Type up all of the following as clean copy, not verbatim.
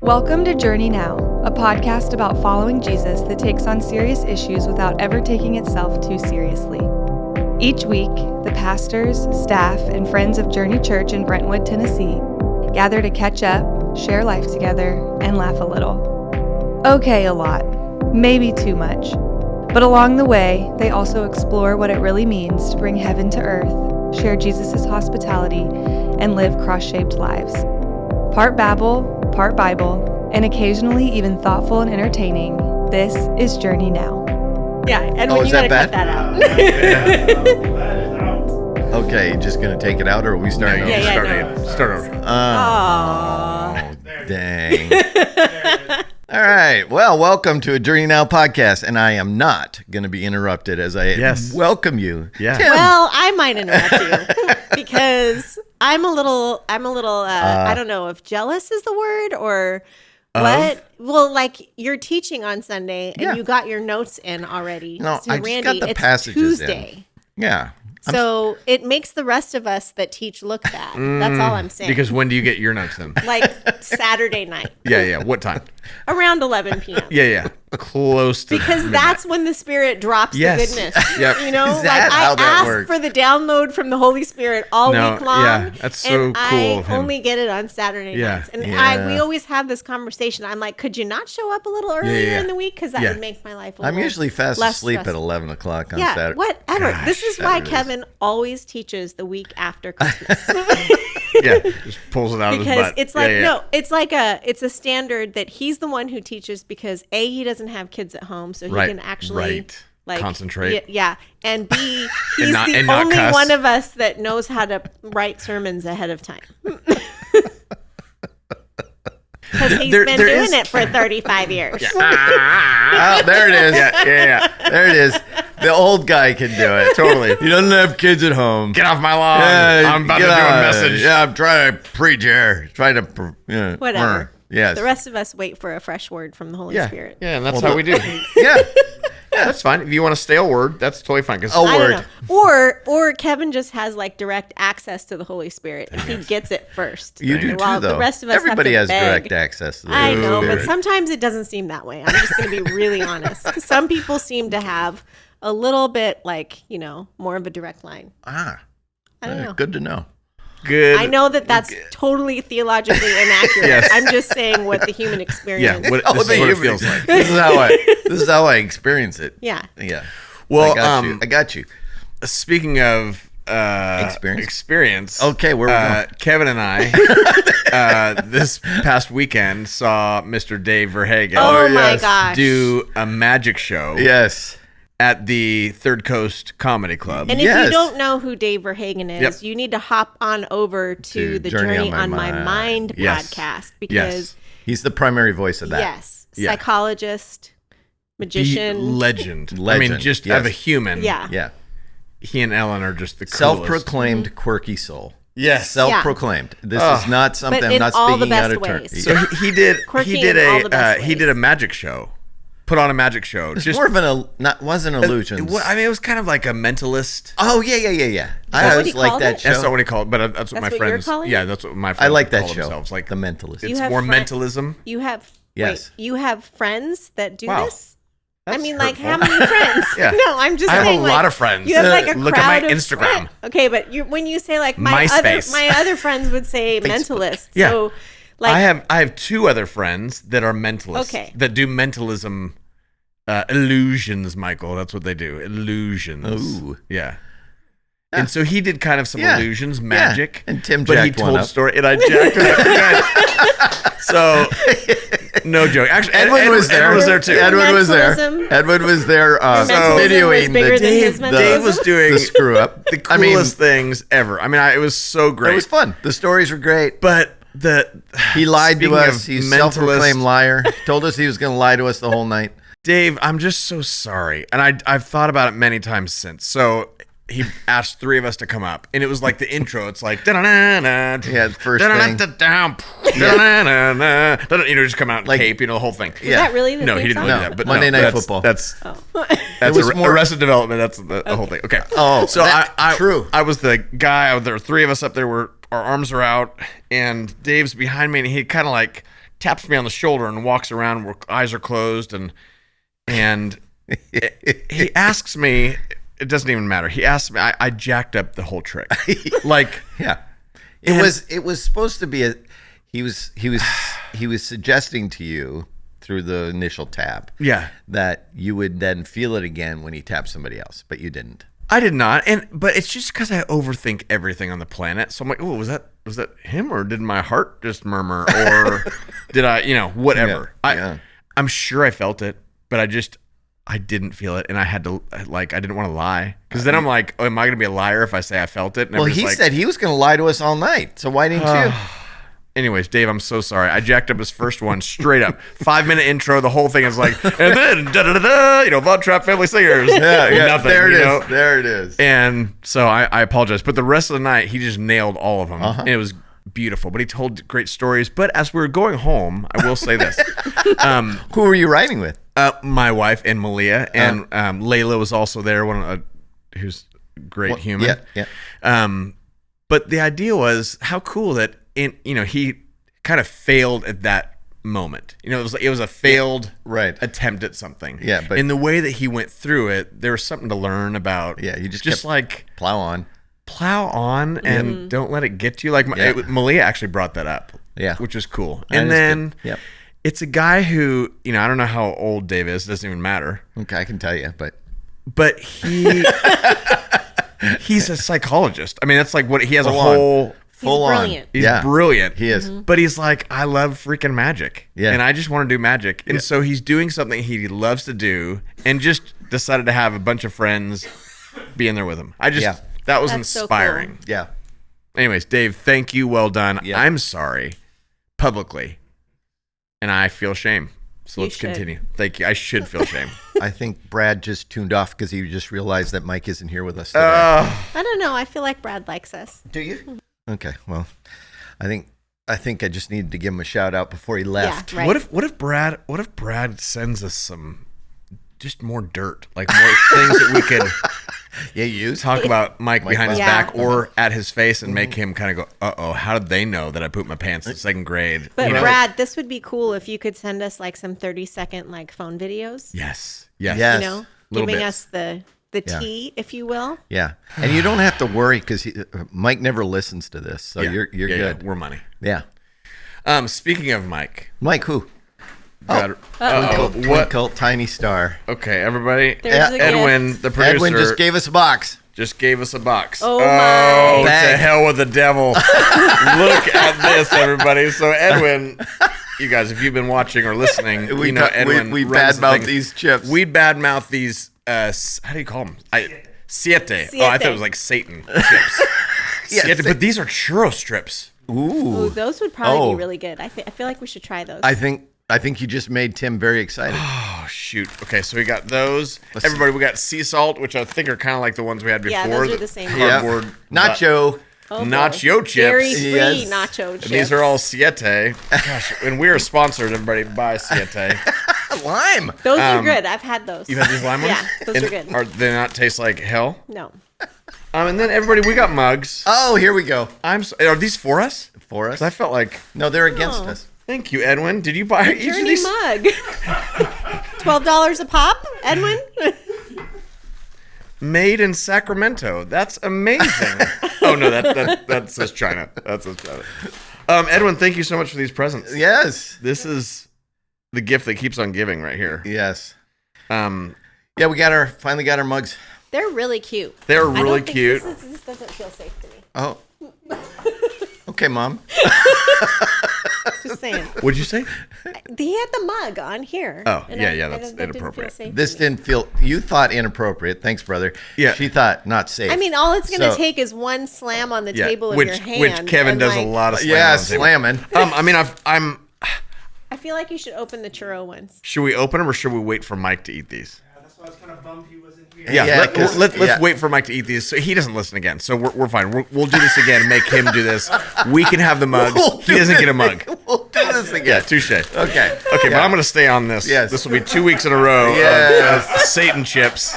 Welcome to Journey Now, a podcast about following Jesus that takes on serious issues without ever taking itself too seriously. Each week, the pastors, staff, and friends of Journey Church in Brentwood, Tennessee, gather to catch up, share life together, and laugh a little. Okay, a lot. Maybe too much. But along the way, they also explore what it really means to bring heaven to earth, share Jesus' hospitality, and live cross-shaped lives. Part babble, part Bible, and occasionally even thoughtful and entertaining, this is Journey Now. Yeah, Edwin, you gotta cut that out. Okay, just gonna take it out, or are we starting over? Start over. Dang. All right. Well, welcome to a Journey Now podcast, and I am not gonna be interrupted as I welcome you. Yeah. Tim. Well, I might interrupt you because I'm a little. I don't know if jealous is the word or what. Well, like you're teaching on Sunday and you got your notes in already. No, so I Randy, just got the it's passages Tuesday. in. Yeah. So it makes the rest of us that teach look bad. That's all I'm saying. Because when do you get your notes in? Like Saturday night. Yeah. What time? Around 11 p.m. Yeah. Close to Because midnight. that's when the Spirit drops Yes. the goodness. Yep. You know, Is that how I that ask works? for the download from the Holy Spirit all week long. Yeah, that's so and cool I of him. only get it on Saturday nights. And we always have this conversation. I'm like, could you not show up a little earlier in the week? Because that would make my life a little I'm usually fast less asleep at stressful. 11 o'clock on Yeah, Saturday. whatever. Gosh, this is why Saturdays. Kevin always teaches the week after Christmas. Yeah, just pulls it out of his Because butt. it's like it's a standard that he's the one who teaches because A, he doesn't have kids at home, so he can actually like concentrate. Yeah, and B, he's not the cuss. only one of us that knows how to write sermons ahead of time. Because he's been doing it for 35 years. Oh, there it is. Yeah. There it is. The old guy can do it. Totally. He doesn't have kids at home. Get off my lawn. Yeah, I'm about to get do a out. message. Yeah, I'm trying to preach here. Trying to, Whatever. Yes. The rest of us wait for a fresh word from the Holy Spirit. Yeah, and that's how we do. Yeah. That's fine. If you want a stale word, that's totally fine. Cause Oh, I word. don't know. Or Kevin just has like direct access to the Holy Spirit and he gets it first. You do While too, though. the rest of us Everybody have has to beg. direct access to the I Holy know, but Spirit. sometimes it doesn't seem that way. I'm just going to be really honest. Some people seem to have a little bit like, more of a direct line. Ah, I don't know. good to know. good. I know that that's totally theologically inaccurate. Yes. I'm just saying what the human experience. Yeah, this is what it feels like. This is how I experience it. Yeah. Yeah. Well, I got you. Speaking of experience. Okay, where we going? Kevin and I this past weekend saw Mr. Dave Verhagen Oh my yes. gosh. do a magic show Yes. at the Third Coast Comedy Club. And if Yes. you don't know who Dave Verhagen is, you need to hop on over to the Journey on My Mind Yes. podcast because He's the primary voice of that. Yeah. psychologist, magician. Legend. I mean, Legend, just yes. of a human. Yeah. Yeah. He and Ellen are just the coolest. Self-proclaimed quirky soul. Yes. Self-proclaimed. This is not something But I'm in not all the speaking out best of turn. ways. So he did Quirky he did in all the best he did a magic show. Put on a magic show. It's more of wasn't illusions. I mean, it was kind of like a mentalist. Oh yeah. I what always he like called that it? show. That's not what he called it, but that's what my what you're friends. calling Yeah, it? that's what my friends I like that call show. themselves. Like The Mentalist. You it's have more friend- mentalism. You have Yes. you have friends that do Wow. this? That's I mean, hurtful. like, how many friends? Yeah. No, I'm just I have saying, a like, lot of friends. You have like a Look crowd at my of Instagram. friends. Okay, but when you say like my MySpace. other friends would say mentalist. Yeah. So, like, I have two other friends that are mentalists. Okay. That do mentalism illusions, Michael. That's what they do. Illusions. Ooh. Yeah. And so he did kind of some Yeah. illusions, magic. And Tim but he jacked one told a up. story, and I jacked it up. So, no joke. Actually, Edwin was there. Edwin was there too. Edwin was there. Mentalism. Edwin was there mentalism was videoing bigger the, than his Dave was doing the screw up. the coolest things ever. I mean, it was so great. It was fun. The stories were great. But He lied to speaking us. of He's mentalist- self-proclaimed liar. Told us he was going to lie to us the whole night. Dave, I'm just so sorry. And I've thought about it many times since. So he asked three of us to come up. And it was like the intro. It's like, Yeah, the first thing. just come out and Like- cape, the whole thing. is that really the No, theme he didn't song? really No, do that. But Monday no, Night that's- Football. That's It was more- Arrested Development. That's the whole thing. Okay. Oh, so true. I was the guy. There were three of us up there. Our arms are out, and Dave's behind me, and he kind of like taps me on the shoulder and walks around where eyes are closed and he asks me, it doesn't even matter. He asks me, I jacked up the whole trick. Like, yeah. It was supposed to be he was suggesting to you through the initial tap that you would then feel it again when he tapped somebody else, but you didn't. I did not, but it's just because I overthink everything on the planet. So I'm like, oh, was that him, or did my heart just murmur, or did I, whatever. I'm sure I felt it, but I didn't feel it, and I had to, like, I didn't want to lie, because then I'm like, oh, am I going to be a liar if I say I felt it? And well, he said he was going to lie to us all night, so why didn't you? Anyways, Dave, I'm so sorry. I jacked up his first one straight up. 5-minute intro. The whole thing is like, and then Von Trapp Family Singers. Yeah. Nothing. There it is. There it is. And so I apologize, but the rest of the night he just nailed all of them, and it was beautiful. But he told great stories. But as we were going home, I will say this: who were you riding with? My wife and Malia, and Layla was also there. Who's a great human. Yeah. But the idea was how cool that. He kind of failed at that moment. It was a failed attempt at something. Yeah, but in the way that he went through it, there was something to learn about. Yeah, you just kept like plow on, and don't let it get to you. Like Malia actually brought that up. Yeah, which was cool. And then it's a guy who I don't know how old Dave is. It doesn't even matter. Okay, I can tell you, but he he's a psychologist. I mean, that's like what he has a whole. Full brilliant. He's brilliant. He is. But he's like, I love freaking magic. Yeah. And I just want to do magic. And so he's doing something he loves to do and just decided to have a bunch of friends be in there with him. That was inspiring. So cool. Yeah. Anyways, Dave, thank you. Well done. Yeah. I'm sorry publicly. And I feel shame. So let's continue. Thank you. I should feel shame. I think Brad just tuned off because he just realized that Mike isn't here with us today. I don't know. I feel like Brad likes us. Do you? Okay, well, I think I just needed to give him a shout out before he left. Yeah, right. What if Brad sends us some just more dirt, like more things that we could talk about Mike behind his back or at his face and make him kind of go, uh-oh, how did they know that I pooped my pants in second grade? But Brad, this would be cool if you could send us like some 30-second like phone videos. Yes. Giving us the tea, if you will. Yeah, and you don't have to worry because Mike never listens to this, so you're good. Yeah, we're money. Yeah. Speaking of Mike who? Twinkle, tiny star. Okay, everybody. Edwin, the producer. Edwin just gave us a box. Oh my! To hell with the devil! Look at this, everybody. So Edwin. You guys, if you've been watching or listening, Edwin. We badmouth these chips. We badmouth these. How do you call them? Siete. Oh, I thought it was like Satan chips. Siete, but these are churro strips. Ooh, those would probably be really good. I feel like we should try those. I think you just made Tim very excited. Oh shoot! Okay, so we got those. Everybody, we got sea salt, which I think are kind of like the ones we had before. Yeah, those are the same. Cardboard nacho. Nacho chips. Dairy-free nacho chips. And these are all Siete. Gosh, and we are sponsored, everybody, by Siete. Lime. Those are good. I've had those. You've had these lime ones? Yeah, those are good. Are they not taste like hell? No. And then everybody, we got mugs. Oh, here we go. Are these for us? For us? I felt like... No, they're against us. Thank you, Edwin. Did you buy each of these? Mug. $12 a pop, Edwin? Made in Sacramento. That's amazing. Oh no, that says China. That says China. Edwin, thank you so much for these presents. Yes. This is the gift that keeps on giving right here. Yes. Yeah, we finally got our mugs. They're really cute. They're really cute. This doesn't feel safe to me. Oh. Okay, Mom. Just saying. What'd you say? He had the mug on here. Oh, that's inappropriate. Didn't feel you thought inappropriate. Thanks, brother. Yeah. She thought not safe. I mean, all it's going to take is one slam on the table of your hand. Which Kevin does a lot of slamming. Yeah, slamming. I feel like you should open the churro ones. Should we open them or should we wait for Mike to eat these? That's why I was kind of bummed he wasn't here. Let's wait for Mike to eat these. So he doesn't listen again. So we're fine. We'll do this again and make him do this. We can have the mugs. He doesn't get a mug. We'll do this again. Yeah, touche. Okay. But I'm going to stay on this. Yes. This will be 2 weeks in a row of Satan chips.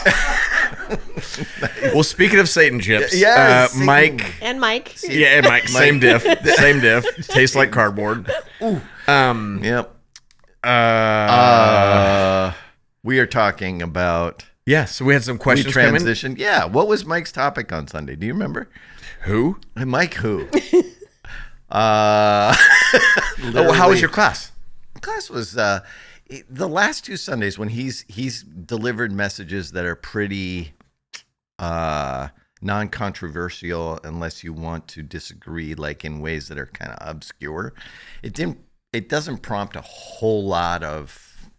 Well, speaking of Satan chips, Satan. Mike. And Mike. Yeah, and Mike. Same diff. Same diff. Tastes like cardboard. Ooh. Yep. We are talking about. Yeah, so we had some questions we transitioned. Yeah, what was Mike's topic on Sunday? Do you remember? Who? Mike who? How was your class? Class was the last 2 Sundays when he's delivered messages that are pretty non-controversial unless you want to disagree, like in ways that are kind of obscure. It doesn't prompt a whole lot of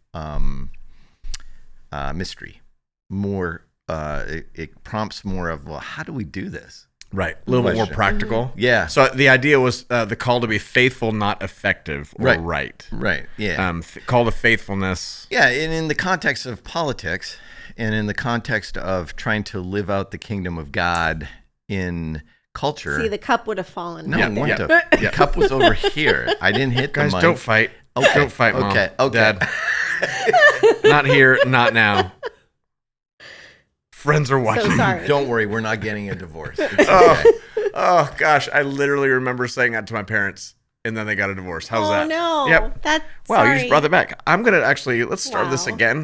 mystery. More, it prompts more of, well, how do we do this? Right, a little bit more practical. Yeah. So the idea was the call to be faithful, not effective, or right. Right. Yeah. Call to faithfulness. Yeah, and in the context of politics, and in the context of trying to live out the kingdom of God in culture. See, the cup would have fallen. No, the cup was over here. I didn't hit the mic. Guys, don't fight. Okay. Don't fight, Mom. Okay. Dad. Not here, not now. Friends are watching. So sorry. Don't worry, we're not getting a divorce. It's okay. Oh gosh, I literally remember saying that to my parents, and then they got a divorce. How's that? Oh no. Yep. Wow, you just brought that back. I'm gonna let's start this again.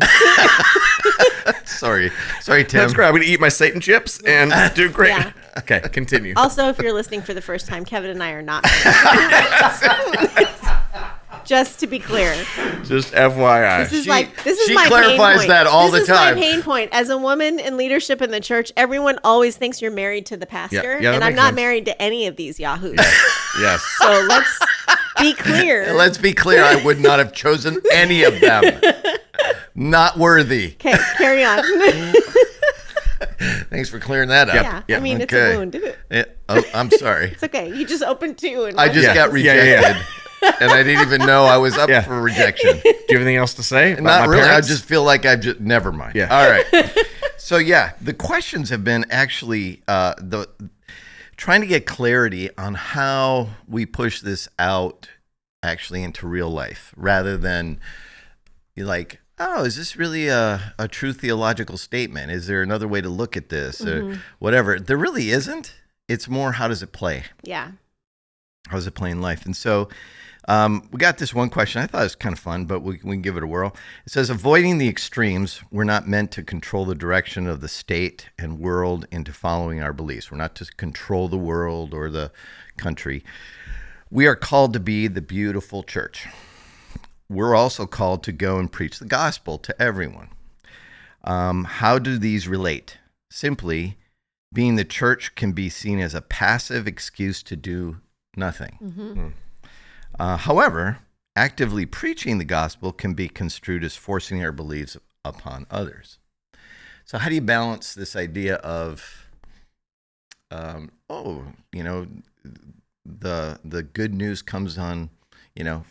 Sorry, Tim. That's great. I'm gonna eat my Satan chips and do great. Yeah. Okay, continue. Also, if you're listening for the first time, Kevin and I are not. Just to be clear. Just FYI. This is my clarifies pain point. that all the time. This is my pain point. As a woman in leadership in the church, everyone always thinks you're married to the pastor, Yeah, and I'm makes not sense. married to any of these yahoos. Yes. So let's be clear. Let's be clear. I would not have chosen any of them. Not worthy. Okay, carry on. Thanks for clearing that up. Yeah, I mean, it's a wound. I'm sorry. It's okay. You just opened 2. And I just got rejected. And I didn't even know I was up Yeah. for rejection. Do you have anything else to say? About Not my really. parents? I just feel like I've just never mind. Yeah. All right. So the questions have been actually trying to get clarity on how we push this out actually into real life, rather than like, oh, is this really a true theological statement? Is there another way to look at this or whatever? There really isn't. It's more, how does it play? Yeah. How does it play in life? And so we got this one question. I thought it was kind of fun, but we can give it a whirl. It says, avoiding the extremes, we're not meant to control the direction of the state and world into following our beliefs. We're not to control the world or the country. We are called to be the beautiful church. We're also called to go and preach the gospel to everyone. How do these relate? Simply, being the church can be seen as a passive excuse to do nothing. Mm-hmm. However, actively preaching the gospel can be construed as forcing our beliefs upon others. So how do you balance this idea of, the good news comes on,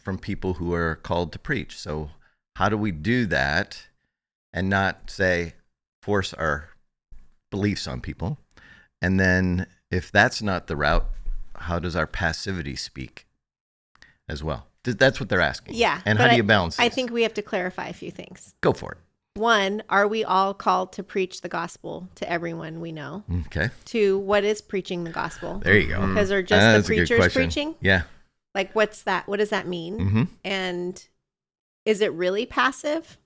from people who are called to preach. So how do we do that and not say force our beliefs on people? And then if that's not the route, how does our passivity speak as well? That's what they're asking. Yeah. And how do you balance this? I think we have to clarify a few things. Go for it. 1, are we all called to preach the gospel to everyone we know? Okay. 2, what is preaching the gospel? There you go. Because are just That's the a good preachers question. preaching? Yeah. Like, what's that? What does that mean? Mm-hmm. And is it really passive?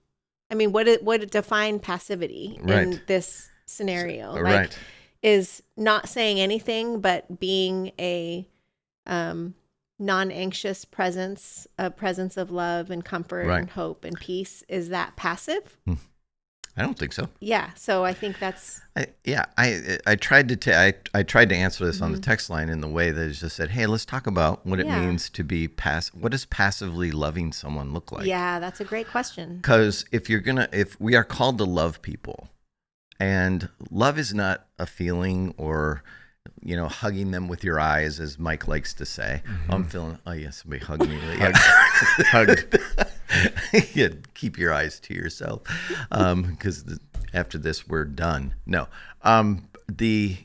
I mean, what define passivity in this scenario? Like, Right. is not saying anything but being a non-anxious presence, a presence of love and comfort Right. and hope and peace. Is that passive? I don't think so. Yeah. So I think that's. I tried to I tried to answer this on the text line in the way that it just said, hey, let's talk about what it means to be what does passively loving someone look like? Yeah, that's a great question. Because if we are called to love people, and love is not a feeling or, hugging them with your eyes, as Mike likes to say. I'm feeling, oh yeah, somebody hugged me. Yeah. Hugged. Yeah, keep your eyes to yourself, because after this we're done. No, the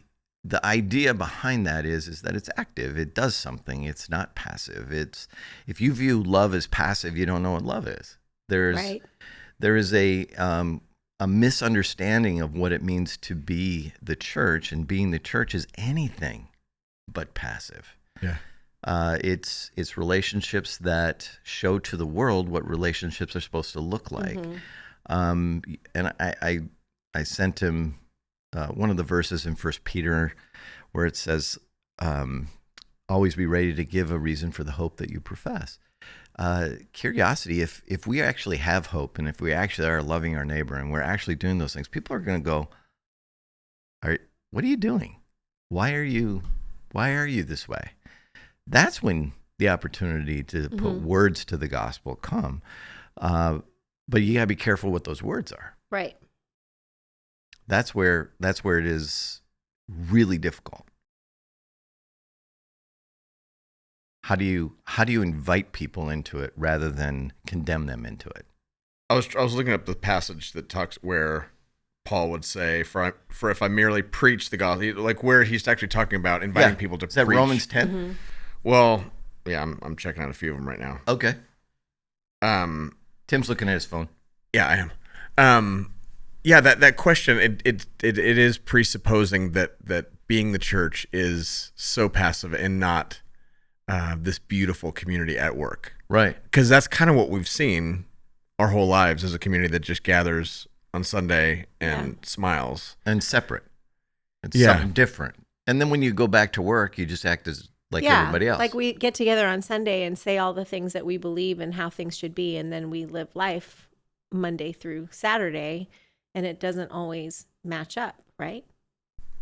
idea behind that is that it's active. It does something. It's not passive. If you view love as passive, you don't know what love is. There is a misunderstanding of what it means to be the church, and being the church is anything but passive. Yeah. It's relationships that show to the world what relationships are supposed to look like. And I sent him one of the verses in 1 Peter where it says, always be ready to give a reason for the hope that you profess. Curiosity, if we actually have hope and if we actually are loving our neighbor and we're actually doing those things, people are going to go, what are you doing? Why are you this way? That's when the opportunity to put words to the gospel come. But you got to be careful what those words are. Right. That's where it is really difficult. How do you invite people into it rather than condemn them into it? I was looking up the passage that talks where Paul would say, for if I merely preach the gospel, like where he's actually talking about inviting people to preach. Is that Romans 10? Well, yeah, I'm checking out a few of them right now. Okay. Tim's looking at his phone. Yeah, I am. Yeah, that question, it is presupposing that being the church is so passive and not this beautiful community at work. Right. Because that's kind of what we've seen our whole lives as a community that just gathers on Sunday and smiles. And separate. It's something different. And then when you go back to work, you just act as like everybody else. Like we get together on Sunday and say all the things that we believe and how things should be. And then we live life Monday through Saturday. And it doesn't always match up, right?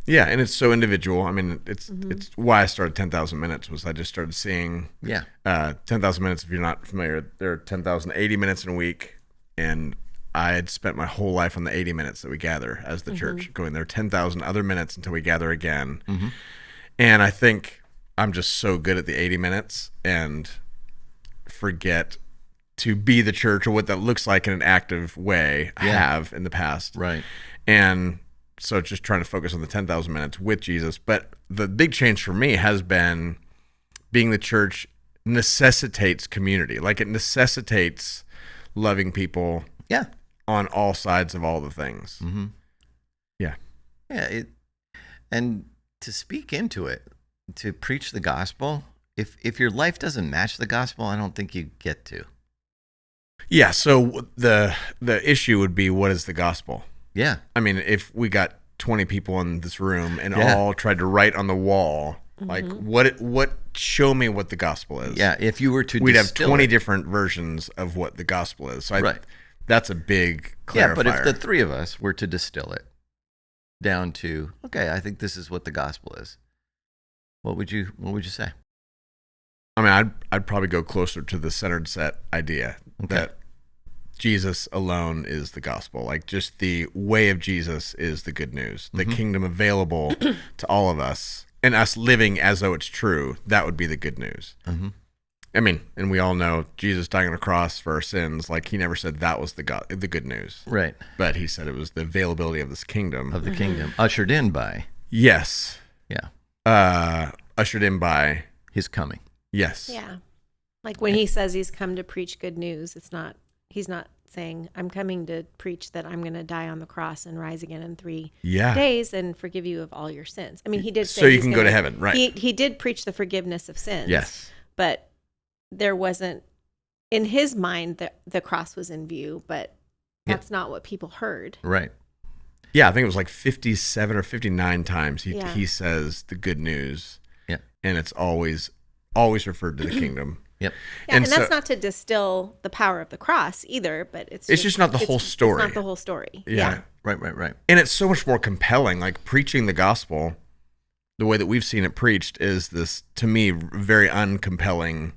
Yeah, and it's so individual. I mean, it's why I started 10,000 Minutes was I just started seeing 10,000 Minutes. If you're not familiar, there are 10,080 minutes in a week. And I had spent my whole life on the 80 minutes that we gather as the church, going there 10,000 other minutes until we gather again. And I think I'm just so good at the 80 minutes and forget to be the church or what that looks like in an active way. I have in the past. Right. And so just trying to focus on the 10,000 minutes with Jesus. But the big change for me has been being the church necessitates community. Like it necessitates loving people on all sides of all the things. Yeah. And to speak into it, to preach the gospel, if your life doesn't match the gospel, I don't think you get to. Yeah, so the issue would be, what is the gospel? Yeah. I mean, if we got 20 people in this room and all tried to write on the wall, like what show me what the gospel is. Yeah, if you were to we'd have 20 different versions of what the gospel is. So that's a big clarifier. Yeah, but if the three of us were to distill it down to, okay, I think this is what the gospel is, what would you say? I mean, I'd probably go closer to the centered set idea that Jesus alone is the gospel. Like just the way of Jesus is the good news. The kingdom available to all of us and us living as though it's true. That would be the good news. I mean, and we all know Jesus dying on a cross for our sins. Like he never said that was the good news. Right. But he said it was the availability of this kingdom. Of the kingdom. Ushered in by. Yes. Yeah. Ushered in by. His coming. Yes. Yeah. Like when he says he's come to preach good news, he's not saying, I'm coming to preach that I'm going to die on the cross and rise again in 3 days and forgive you of all your sins. I mean, he did say so you can go to heaven, right? He did preach the forgiveness of sins. Yes. But there wasn't, in his mind, the cross was in view, but that's not what people heard. Right. Yeah, I think it was like 57 or 59 times he says the good news. Yeah. And it's always referred to the kingdom. Yep. Yeah, and that's not to distill the power of the cross either, but it's just not the whole story. It's not the whole story. Yeah. Right. And it's so much more compelling. Like preaching the gospel, the way that we've seen it preached is this, to me, very uncompelling. Is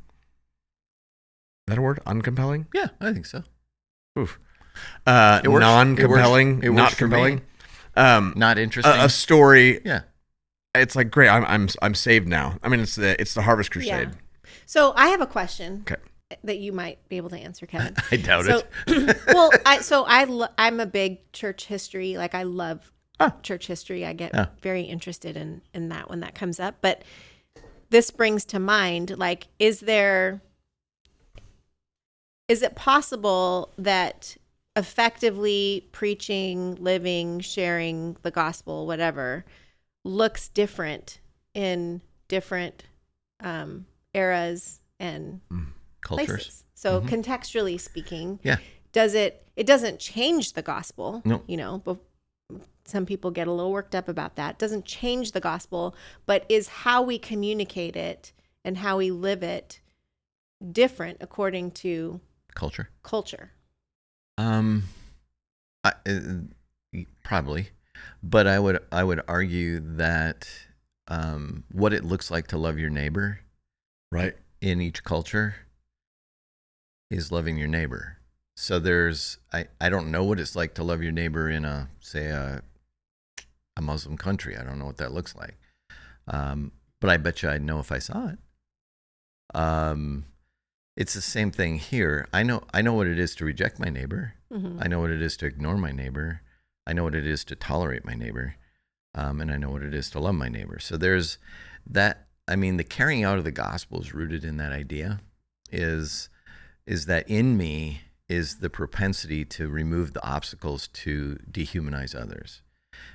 that a word? Uncompelling? Yeah, I think so. Oof. Non-compelling. It works not for compelling. Me. Not interesting. A story. Yeah. It's like, great, I'm saved now. I mean, it's the Harvest Crusade. Yeah. So I have a question that you might be able to answer, Kevin. I doubt it. Well, I'm a big church history. Like I love church history. I get very interested in that when that comes up. But this brings to mind, like, is it possible that effectively preaching, living, sharing the gospel, whatever, looks different in different eras and cultures. Places. So contextually speaking, Yeah. It doesn't change the gospel. No. You know, but some people get a little worked up about that. It doesn't change the gospel, but is how we communicate it and how we live it different according to Culture. Probably, but I would argue that what it looks like to love your neighbor, right, in each culture, is loving your neighbor. So I don't know what it's like to love your neighbor in a Muslim country. I don't know what that looks like, but I bet you I'd know if I saw it. It's the same thing here. I know what it is to reject my neighbor. Mm-hmm. I know what it is to ignore my neighbor. I know what it is to tolerate my neighbor. And I know what it is to love my neighbor. So there's that. I mean, the carrying out of the gospel is rooted in that idea, is that in me is the propensity to remove the obstacles to dehumanize others.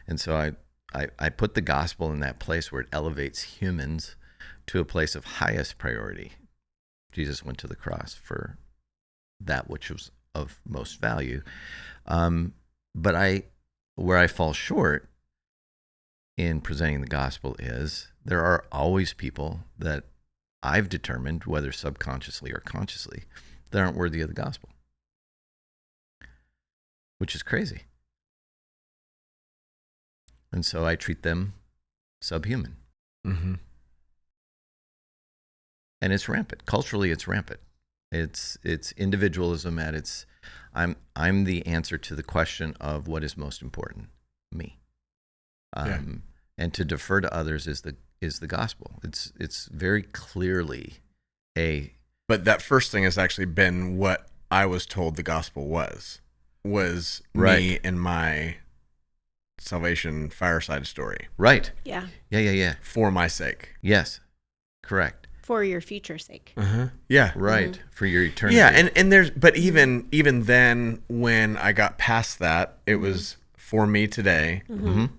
And so I put the gospel in that place where it elevates humans to a place of highest priority. Jesus went to the cross for that which was of most value. But where I fall short in presenting the gospel is there are always people that I've determined, whether subconsciously or consciously, that aren't worthy of the gospel, which is crazy. And so I treat them subhuman. Mm-hmm. And it's rampant. Culturally, it's rampant. It's individualism at its. I'm the answer to the question of what is most important, me. And to defer to others is the gospel. It's very clearly a. But that first thing has actually been what I was told the gospel was right. Me and my salvation fireside story. Right. Yeah. Yeah. For my sake. Yes. Correct. For your future's sake. Yeah. Right. Mm-hmm. For your eternity. Yeah, and there's but even then when I got past that, it was for me today,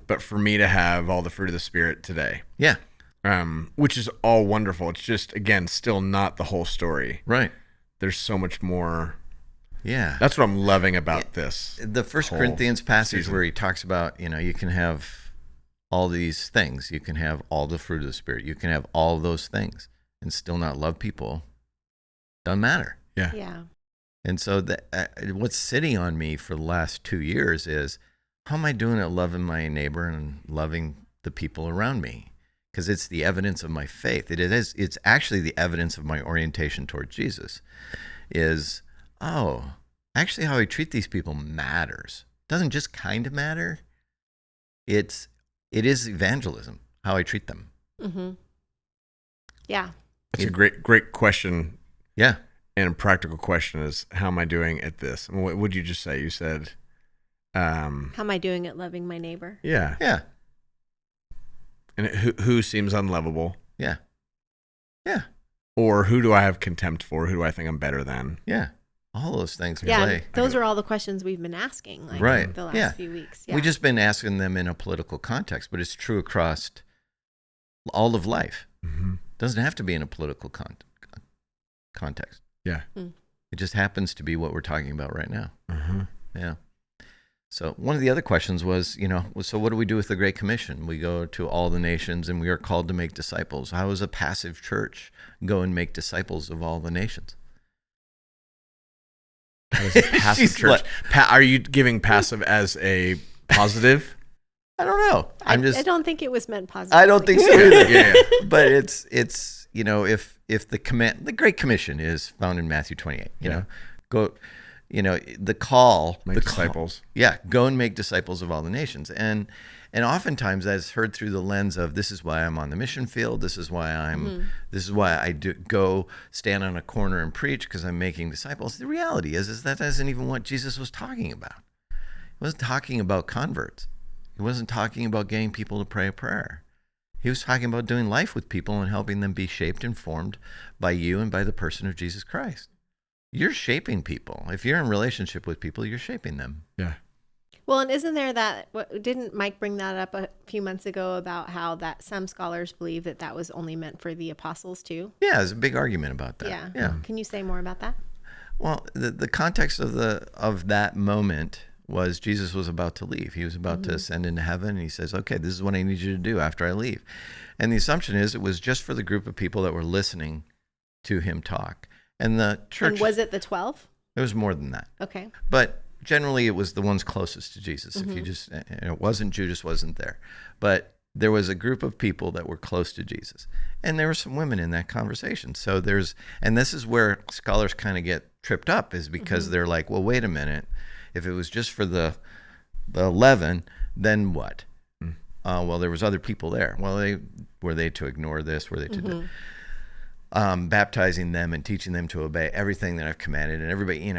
but for me to have all the fruit of the Spirit today. Yeah. Which is all wonderful. It's just, again, still not the whole story. Right. There's so much more. Yeah. That's what I'm loving about this. The First Corinthians passage where he talks about, you can have all these things. You can have all the fruit of the Spirit. You can have all of those things and still not love people. Doesn't matter. Yeah. Yeah. And so what's sitting on me for the last 2 years is, how am I doing at loving my neighbor and loving the people around me? Because it's the evidence of my faith. It's actually the evidence of my orientation toward Jesus. Actually how I treat these people matters. It doesn't just kind of matter. It is evangelism, how I treat them. Mm-hmm. Yeah. That's a great question. Yeah. And a practical question is, how am I doing at this? I mean, what did you just say? You said, how am I doing at loving my neighbor? Yeah. Yeah. And who seems unlovable? Yeah. Yeah. Or who do I have contempt for? Who do I think I'm better than? Yeah. All those things Yeah, play. those are all the questions we've been asking right. the last few weeks. Yeah. We've just been asking them in a political context, but it's true across all of life. Mm-hmm. It doesn't have to be in a political context. Yeah. It just happens to be what we're talking about right now. Mm-hmm. Yeah. So one of the other questions was, so what do we do with the Great Commission? We go to all the nations and we are called to make disciples. How does a passive church go and make disciples of all the nations? How does a passive church? Are you giving passive as a positive? I don't know. I don't think it was meant positively. I don't think so either. Yeah. But it's if the Great Commission is found in Matthew 28, go. The call, make disciples. Yeah, go and make disciples of all the nations. And oftentimes that's heard through the lens of, this is why I'm on the mission field. This is why I do go stand on a corner and preach, because I'm making disciples. The reality is that isn't even what Jesus was talking about. He wasn't talking about converts. He wasn't talking about getting people to pray a prayer. He was talking about doing life with people and helping them be shaped and formed by you and by the person of Jesus Christ. You're shaping people. If you're in relationship with people, you're shaping them. Yeah. Well, and isn't there didn't Mike bring that up a few months ago about how that some scholars believe that was only meant for the apostles too? Yeah, there's a big argument about that. Yeah. Can you say more about that? Well, the context of that moment was Jesus was about to leave. He was about to ascend into heaven, and he says, okay, this is what I need you to do after I leave. And the assumption is it was just for the group of people that were listening to him talk. And the church... And was it the 12? It was more than that. Okay. But generally it was the ones closest to Jesus. If you just... And it wasn't, Judas wasn't there. But there was a group of people that were close to Jesus. And there were some women in that conversation. So there's... And this is where scholars kind of get tripped up, is because they're like, well, wait a minute. If it was just for the 11, then what? Well, there was other people there. Well, were they to ignore this? Were they to baptizing them and teaching them to obey everything that I've commanded? And everybody,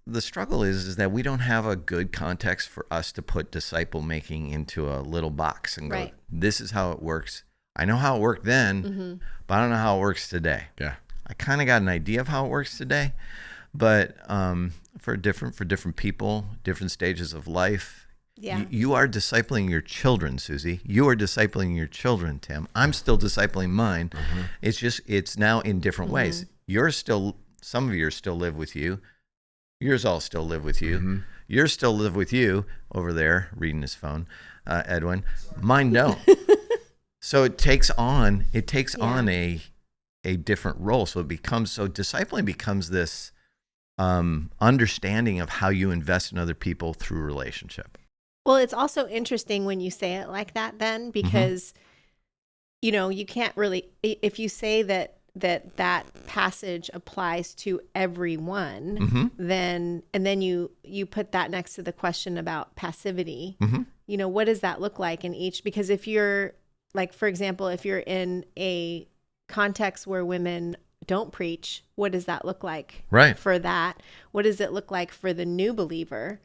the struggle is that we don't have a good context for us to put disciple making into a little box and go, this is how it works. I know how it worked then, but I don't know how it works today. Yeah, I kind of got an idea of how it works today, but for different people, different stages of life. Yeah. You are discipling your children, Suzie. You are discipling your children, Tim. I'm still discipling mine. It's now in different ways. Some of yours still live with you. Yours all still live with you. Yours still live with you over there, reading his phone, Edwin. Mine don't. So it takes on a different role. So discipling becomes this understanding of how you invest in other people through relationship. Well, it's also interesting when you say it like that then, because, you can't really, if you say that passage applies to everyone, then you put that next to the question about passivity. What does that look like in each? Because if you're, like, for example, if you're in a context where women don't preach, what does that look like for that? What does it look like for the new believer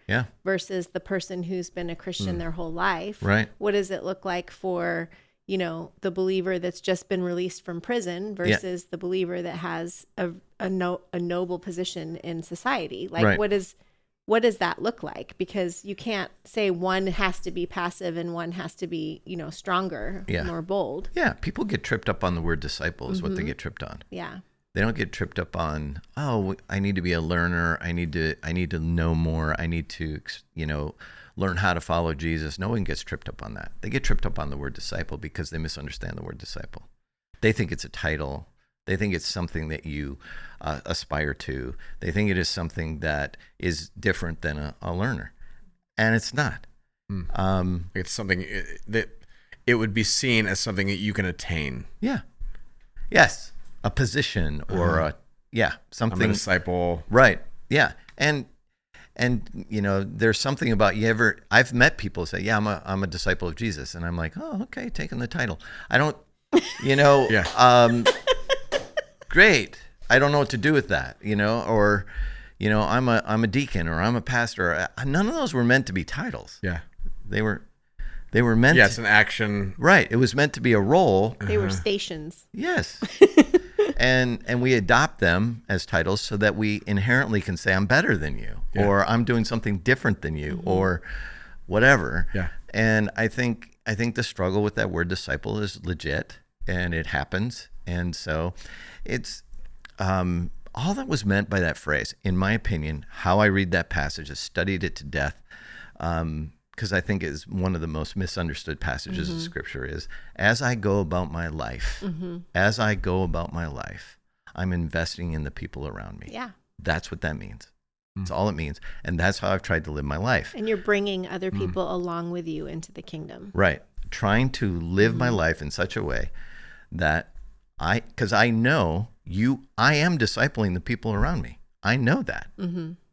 versus the person who's been a Christian their whole life? What does it look like for, the believer that's just been released from prison versus the believer that has a noble position in society? Like, what does that look like? Because you can't say one has to be passive and one has to be, stronger, more bold. Yeah, people get tripped up on the word disciple is what they get tripped on. Yeah. They don't get tripped up on, I need to be a learner. I need to know more. I need to, learn how to follow Jesus. No one gets tripped up on that. They get tripped up on the word disciple because they misunderstand the word disciple. They think it's a title. They think it's something that you aspire to. They think it is something that is different than a learner. And it's not. It's something that it would be seen as something that you can attain. Yeah. Yes. A position or something. I'm a disciple. Right. Yeah. And there's something about I've met people say, yeah, I'm a disciple of Jesus. And I'm like, oh, okay, taking the title. I don't, great. I don't know what to do with that, or, I'm a deacon or I'm a pastor. None of those were meant to be titles. Yeah. They were meant to. It's an action. Right. It was meant to be a role. They were stations. Yes. And we adopt them as titles so that we inherently can say, I'm better than you, or I'm doing something different than you, or whatever. Yeah. And I think the struggle with that word disciple is legit, and it happens. And so it's all that was meant by that phrase, in my opinion, how I read that passage, I studied it to death, because I think it's one of the most misunderstood passages of Scripture is, as I go about my life, I'm investing in the people around me. Yeah. That's what that means. That's all it means. And that's how I've tried to live my life. And you're bringing other people along with you into the kingdom. Right. Trying to live my life in such a way that because I know I am discipling the people around me. I know that.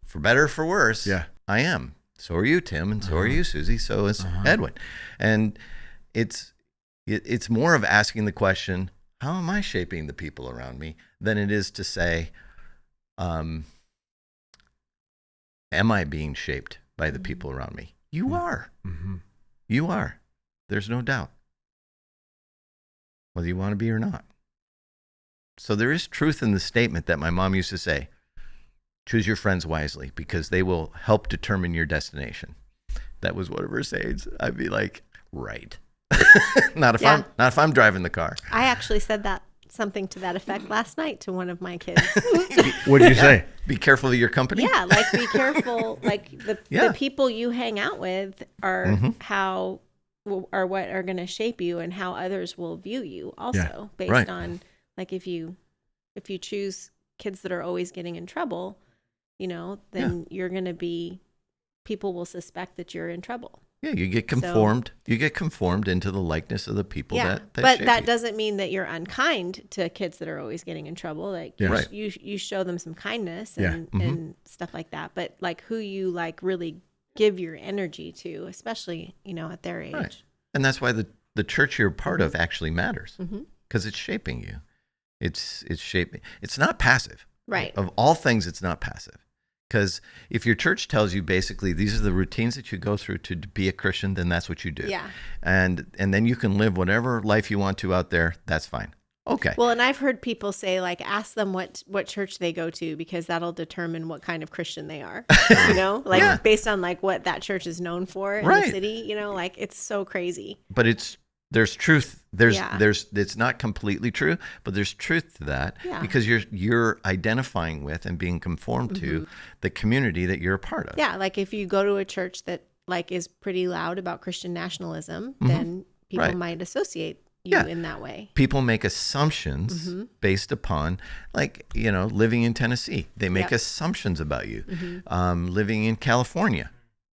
For better or for worse, I am. So are you, Tim, and so are you, Suzie. So is Edwin. And it's more of asking the question, how am I shaping the people around me, than it is to say, am I being shaped by the people around me? You are. You are. There's no doubt. Whether you want to be or not. So there is truth in the statement that my mom used to say, choose your friends wisely because they will help determine your destination. that was one of her sayings, I'd be like, right. Not if I'm driving the car. I actually said something to that effect last night to one of my kids. What did you say? Be careful of your company. Yeah, like be careful. Like the people you hang out with are what are going to shape you and how others will view you also based on like if you choose kids that are always getting in trouble, then you're going to be, people will suspect that you're in trouble. Yeah, you get conformed. You get conformed into the likeness of the people that but shape that you. doesn't mean that you're unkind to kids that are always getting in trouble. Like you show them some kindness and stuff like that. But like who you like really give your energy to, especially at their age. Right. And that's why the church you're part of actually matters, because it's shaping you. It's shaping. It's not passive. Right. Of all things, it's not passive. Because if your church tells you basically these are the routines that you go through to be a Christian, then that's what you do. Yeah. And then you can live whatever life you want to out there. That's fine. Okay. Well, and I've heard people say, like, ask them what church they go to, because that'll determine what kind of Christian they are, based on like what that church is known for in the city, like it's so crazy. But there's truth. It's not completely true, but there's truth to that because you're identifying with and being conformed to the community that you're a part of. Yeah. Like if you go to a church that like is pretty loud about Christian nationalism, then people might associate you in that way. People make assumptions based upon, like, living in Tennessee, they make assumptions about you. Living in California,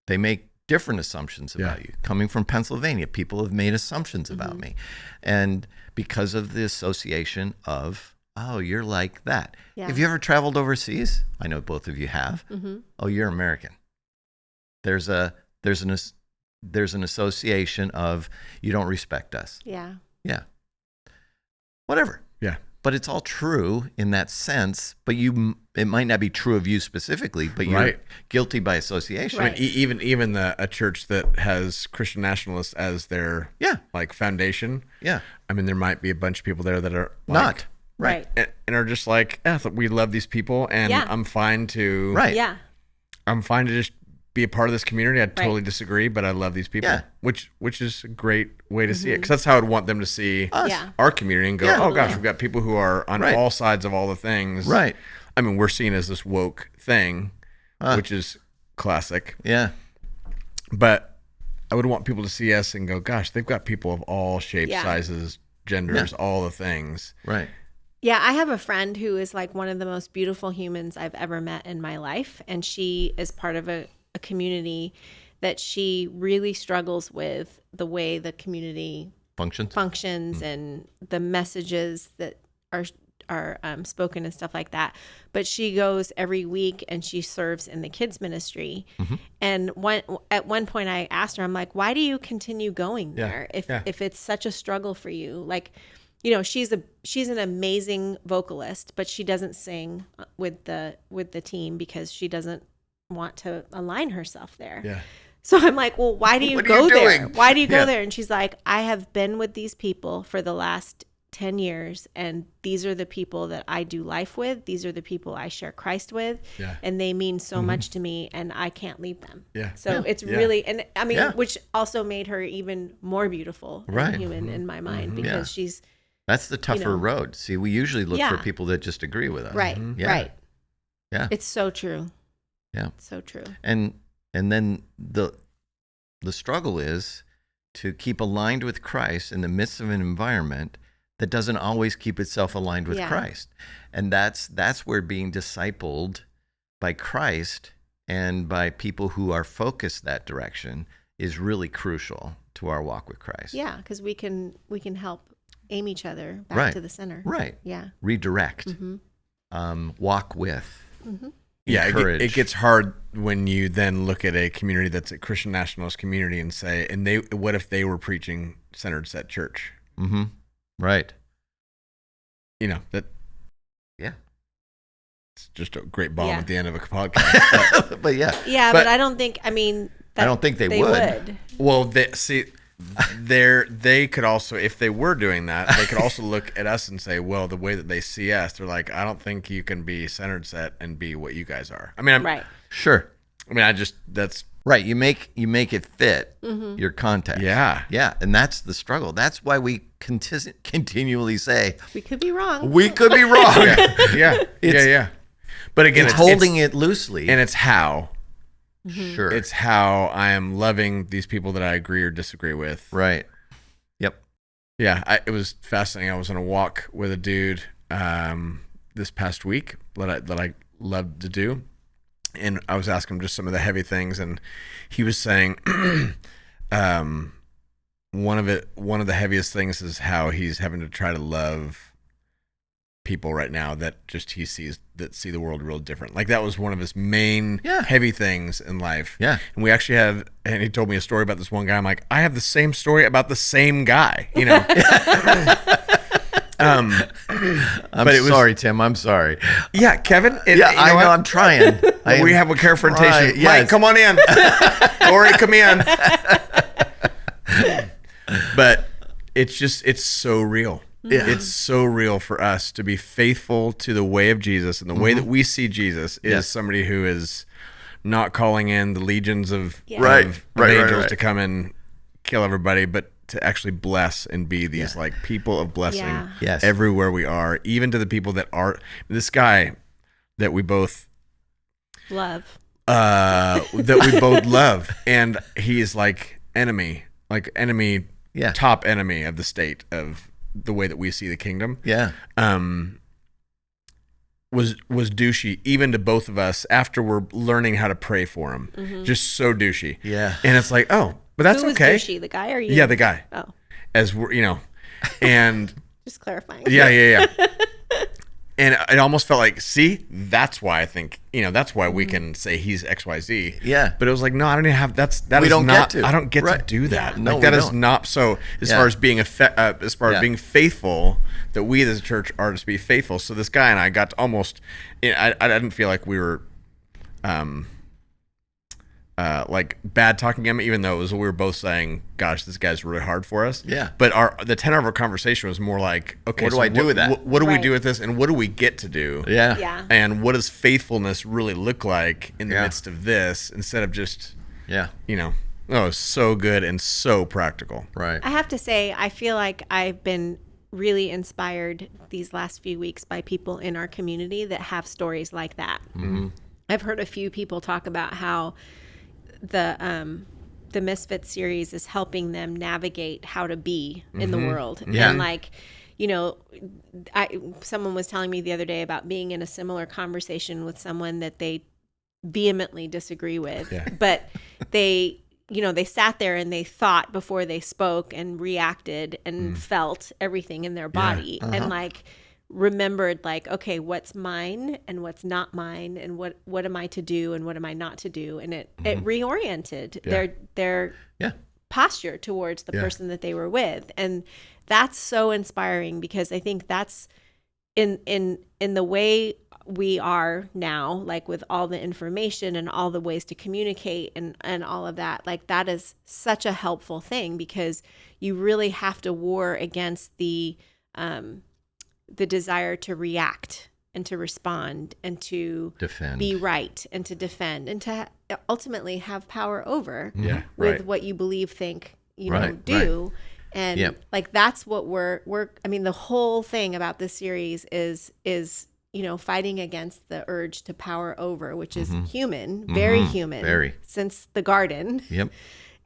they make different assumptions about you. Coming from Pennsylvania, people have made assumptions about me. And because of the association of, oh, you're like that. Yeah. Have you ever traveled overseas? I know both of you have. Oh, you're American. There's an association of you don't respect us. Yeah. Yeah. Whatever. Yeah. But it's all true in that sense, but it might not be true of you specifically, but you're guilty by association. Right. I mean, even a church that has Christian nationalists as their like foundation. Yeah. I mean, there might be a bunch of people there that are like, not. Right. And are just like, we love these people and I'm fine to I'm fine to just be a part of this community. I totally disagree, but I love these people, which is a great way to see it. Because that's how I'd want them to see our community and go, oh gosh, we've got people who are on all sides of all the things. Right. I mean, we're seen as this woke thing, which is classic. Yeah. But I would want people to see us and go, gosh, they've got people of all shapes, sizes, genders, all the things. Right. Yeah, I have a friend who is like one of the most beautiful humans I've ever met in my life. And she is part of a community that she really struggles with the way the community functions and the messages that are spoken and stuff like that. But she goes every week and she serves in the kids ministry. And at one point I asked her, I'm like, why do you continue going there if it's such a struggle for you? Like, she's an amazing vocalist, but she doesn't sing with the team because she doesn't want to align herself there. Yeah. So I'm like, well, why do you go there? Why do you go there? And she's like, I have been with these people for the last 10 years, and these are the people that I do life with. These are the people I share Christ with, and they mean so much to me, and I can't leave them. Yeah. So it's really, and I mean, which also made her even more beautiful and human in my mind because that's the tougher road. See, we usually look for people that just agree with us. Right. Right. Yeah. It's so true. Yeah. So true. And then the struggle is to keep aligned with Christ in the midst of an environment that doesn't always keep itself aligned with Christ. And that's where being discipled by Christ and by people who are focused that direction is really crucial to our walk with Christ. Yeah, because we can help aim each other back to the center. Right. Yeah. Redirect. Walk with. Yeah, it gets hard when you then look at a community that's a Christian nationalist community and say, what if they were preaching centered set church? Right. That. Yeah. It's just a great bomb at the end of a podcast. But yeah. Yeah, but I don't think. I mean, I don't think they would. Well, they could also, if they were doing that, they could also look at us and say, well, the way that they see us, they're like, I don't think you can be centered set and be what you guys are. I mean, Sure. I mean, that's Right. You make it fit your context. Yeah. Yeah. And that's the struggle. That's why we continually say we could be wrong. We could be wrong. Yeah. But again, it's holding it loosely. And it's how. Sure. It's how I am loving these people that I agree or disagree with. Right. Yep. Yeah. It was fascinating. I was on a walk with a dude this past week that I love to do. And I was asking him just some of the heavy things, and he was saying one of the heaviest things is how he's having to try to love people right now that he sees that see the world real different. Like that was one of his main heavy things in life. Yeah. And we actually and he told me a story about this one guy. I'm like, I have the same story about the same guy, you know. I'm sorry, Tim. I'm sorry. Yeah, Kevin. I know. I'm trying. We have a confrontation. Yes. Mike, come on in. Lori, come in. But it's so real. Yeah. It's so real for us to be faithful to the way of Jesus, and the way that we see Jesus is somebody who is not calling in the legions of angels to come and kill everybody, but to actually bless and be these like people of blessing everywhere we are, even to the people that are this guy that we both love, and he is like enemy, top enemy of the state of the way that we see the kingdom. Was douchey even to both of us after we're learning how to pray for him. Just so douchey. And it's like, oh, but that's Who was okay. douchey, the guy or you? Yeah, the guy. Oh. As we're, and just clarifying. Yeah. And it almost felt like, see, that's why I think, that's why we can say he's XYZ. Yeah. But it was like, no, I don't even have, I don't get to do that. No, that is not, so as far as being, being faithful, that we as a church are to be faithful. So this guy and I got to almost, I didn't feel like we were, like bad talking him, even though we were both saying, gosh, this guy's really hard for us. Yeah. But the tenor of our conversation was more like, okay, what do I do with that? What do we do with this, and what do we get to do? Yeah. And what does faithfulness really look like in the midst of this, instead of just, it's so good and so practical. Right. I have to say, I feel like I've been really inspired these last few weeks by people in our community that have stories like that. I've heard a few people talk about how the Misfits series is helping them navigate how to be in the world. And like, someone was telling me the other day about being in a similar conversation with someone that they vehemently disagree with, but they sat there and they thought before they spoke and reacted and felt everything in their body and like remembered like, okay, what's mine and what's not mine, and what am I to do and what am I not to do, and it reoriented their posture towards the person that they were with. And that's so inspiring, because I think that's in the way we are now, like with all the information and all the ways to communicate and all of that, like that is such a helpful thing, because you really have to war against the desire to react and to respond and to defend, be right and to defend and to ultimately have power over with what you believe, think, do. And like, that's what we're, I mean, the whole thing about this series is, fighting against the urge to power over, which is human, very human, since the garden.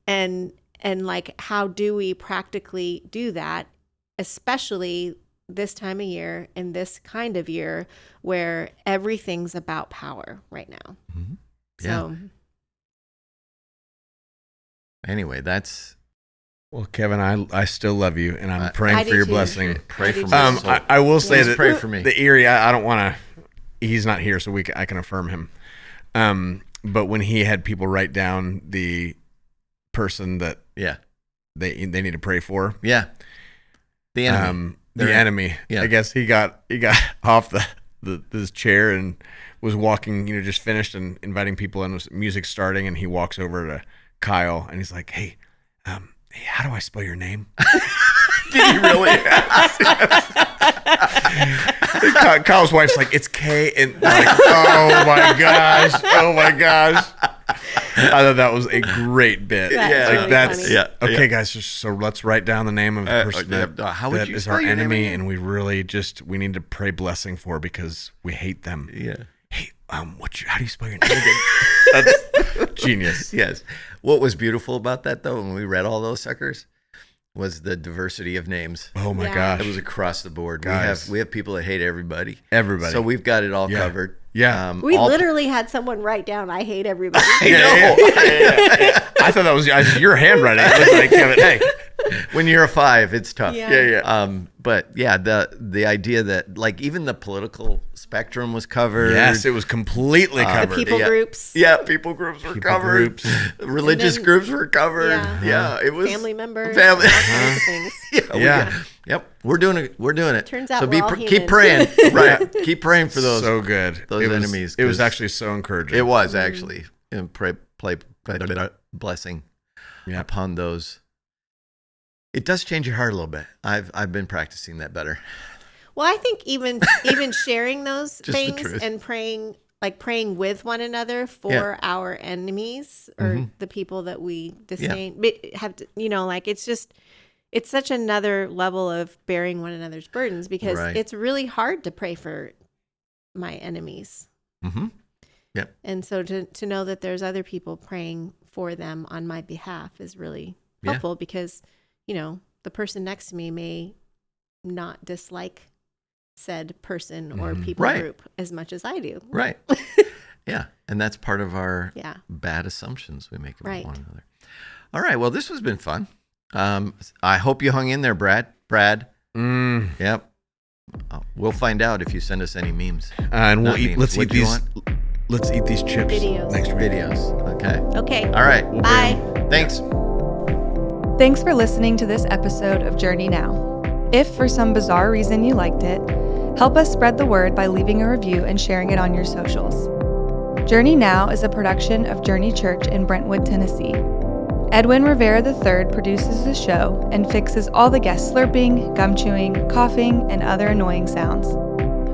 And like, how do we practically do that, especially this time of year and this kind of year where everything's about power right now. So anyway, well, Kevin, I still love you, and I'm praying for your blessing. Pray for me. I will say that pray for me. The Erre, I don't want to. He's not here, so I can affirm him. But when he had people write down the person that they need to pray for, the enemy. The enemy. I guess he got off this chair and was walking, just finished and inviting people in, with music starting, and he walks over to Kyle and he's like, hey, how do I spell your name? Did he really? Kyle's wife's like, it's K, and like, oh my gosh. I thought that was a great bit. That's really funny. Okay, guys. So let's write down the name of the person that is our enemy, and we really we need to pray blessing for because we hate them. Yeah. Hey, how do you spell your name again? That's genius. Yes. What was beautiful about that though, when we read all those suckers, was the diversity of names. Oh my gosh. It was across the board. Guys. We have people that hate everybody. So we've got it all covered. Yeah. We literally had someone write down, I hate everybody. I know. I thought that was your handwriting. It looked like, Kevin, hey. When you're a 5, it's tough. Yeah. But yeah, the idea that like even the political spectrum was covered. Yes, it was completely covered. The people groups. Yeah, people groups were covered. Religious groups were covered. Yeah, it was family members. All kinds of things. Yep. We're doing it. Turns out so we're all keep praying. Right. Keep praying for those. So good. Those enemies. It was actually so encouraging. It was actually. And pray blessing upon those. It does change your heart a little bit. I've been practicing that better. Well, I think even sharing those things and praying with one another for our enemies or the people that we disdain, have to, it's such another level of bearing one another's burdens because it's really hard to pray for my enemies. Mm-hmm. Yep. And so to know that there's other people praying for them on my behalf is really helpful because, the person next to me may not dislike said person or people group as much as I do. Right. Yeah. And that's part of our bad assumptions we make about one another. All right. Well, this has been fun. I hope you hung in there, Brad. Yep. We'll find out if you send us any memes. And we'll eat. Let's eat these. Let's eat these chips next week. Okay. Okay. All right. Bye. Thanks. Thanks for listening to this episode of Journey Now. If for some bizarre reason you liked it, help us spread the word by leaving a review and sharing it on your socials. Journey Now is a production of Journey Church in Brentwood, Tennessee. Edwin Rivera III produces the show and fixes all the guest slurping, gum chewing, coughing, and other annoying sounds.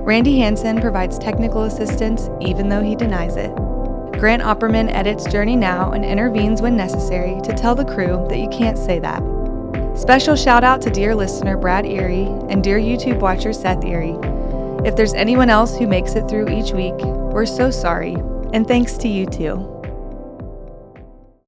Randy Hansen provides technical assistance even though he denies it. Grant Opperman edits Journey Now and intervenes when necessary to tell the crew that you can't say that. Special shout out to dear listener Brad Erre and dear YouTube watcher Seth Erre. If there's anyone else who makes it through each week, we're so sorry, and thanks to you too.